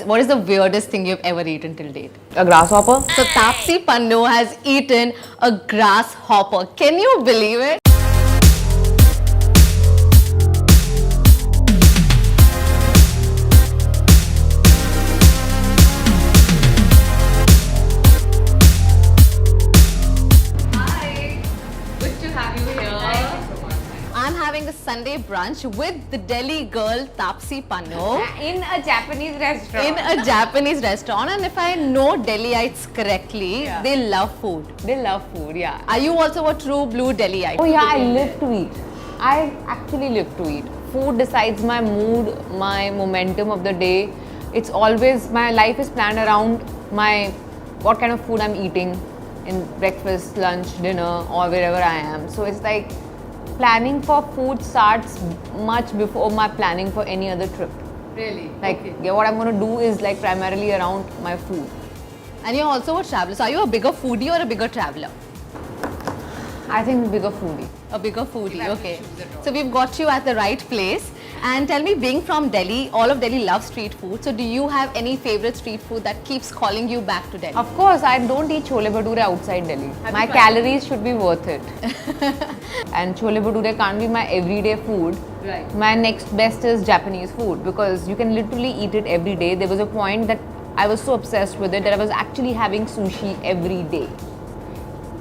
What is the weirdest thing you've ever eaten till date? A grasshopper? So Taapsee Pannu has eaten a grasshopper. Can you believe it? Hi, good to have you here. I'm having a Sunday brunch with the Delhi girl Taapsee Pannu. In a Japanese restaurant. In a Japanese restaurant, and if I know Delhiites correctly, they love food. They love food, yeah. Are you also a true blue Delhiite? Oh yeah, I live to eat. I actually live to eat. Food decides my mood, my momentum of the day. It's always, my life is planned around what kind of food I'm eating in breakfast, lunch, dinner, or wherever I am. So it's like planning for food starts much before my planning for any other trip. Really? Like, yeah, what I'm going to do is like primarily around my food. And you're also a traveler. So are you a bigger foodie or a bigger traveler? I think bigger foodie. A bigger foodie, okay. So we've got you at the right place. And tell me, being from Delhi, all of Delhi loves street food. So do you have any favorite street food that keeps calling you back to Delhi? Of course, I don't eat chole bhature outside Delhi. My calories should be worth it. And chole bhature can't be my everyday food. Right. My next best is Japanese food because you can literally eat it every day. There was a point that I was so obsessed with it that I was actually having sushi every day.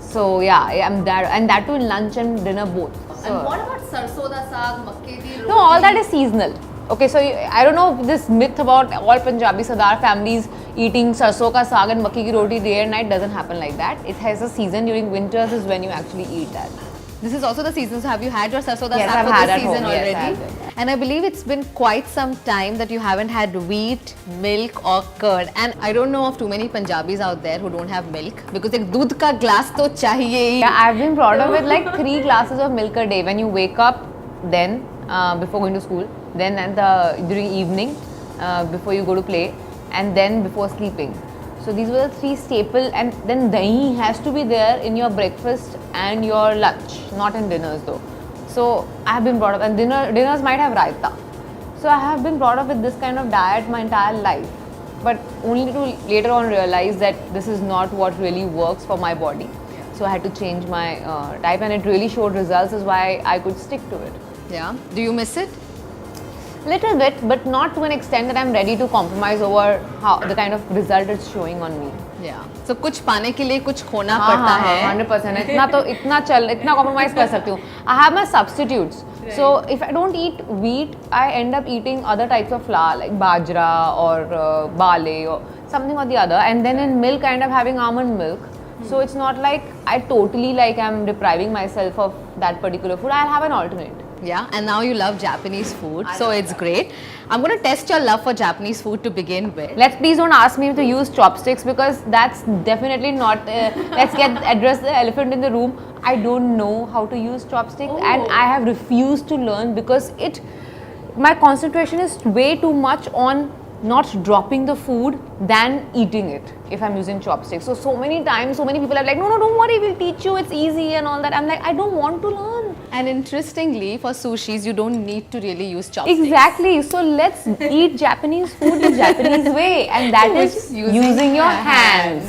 So yeah, I'm there, and that too in lunch and dinner both. So, And what about sarson da saag, makke di roti? no, all that is seasonal. Okay, so I don't know this myth about all Punjabi Sardar families eating sarson ka saag and makki ki roti day and night doesn't happen like that. It has a season. During winters is when you actually eat that. This is also the season. So have you had your sarson da Yes, saag I've for had this at season home. Yes, already? I had it. And I believe it's been quite some time that you haven't had wheat, milk or curd. And I don't know of too many Punjabis out there who don't have milk because ek doodh ka glass to chahiye hi. Yeah, I've been brought up with like 3 glasses of milk a day. When you wake up, then before going to school, then during evening, before you go to play, and then before sleeping. So these were the 3 staple, and then dahi has to be there in your breakfast and your lunch, not in dinners though. So I have been brought up, and dinners might have raita. So I have been brought up with this kind of diet my entire life, but only to later on realize that this is not what really works for my body. So I had to change my diet, and it really showed results, is why I could stick to it. Yeah. Do you miss it? Little bit, but not to an extent that I'm ready to compromise over the kind of result it's showing on me. Yeah. So कुछ पाने के लिए कुछ खोना पड़ता है. 100%. इतना compromise कर सकती हूँ. I have my substitutes. Right. So if I don't eat wheat, I end up eating other types of flour like bajra or barley or something or the other. And then in milk, I end up having almond milk. So it's not like I totally I'm depriving myself of that particular food. I'll have an alternate. Yeah, and now you love Japanese food, so it's great. I'm going to test your love for Japanese food to begin with. Please don't ask me to use chopsticks because that's definitely not. Let's address the elephant in the room. I don't know how to use chopsticks, and I have refused to learn because my concentration is way too much on not dropping the food than eating it if I'm using chopsticks. So many times, so many people are like, no, don't worry, we'll teach you, it's easy and all that. I'm like, I don't want to learn. And interestingly, for sushis, you don't need to really use chopsticks. Exactly. So let's eat Japanese food the Japanese way, and that is using your hands.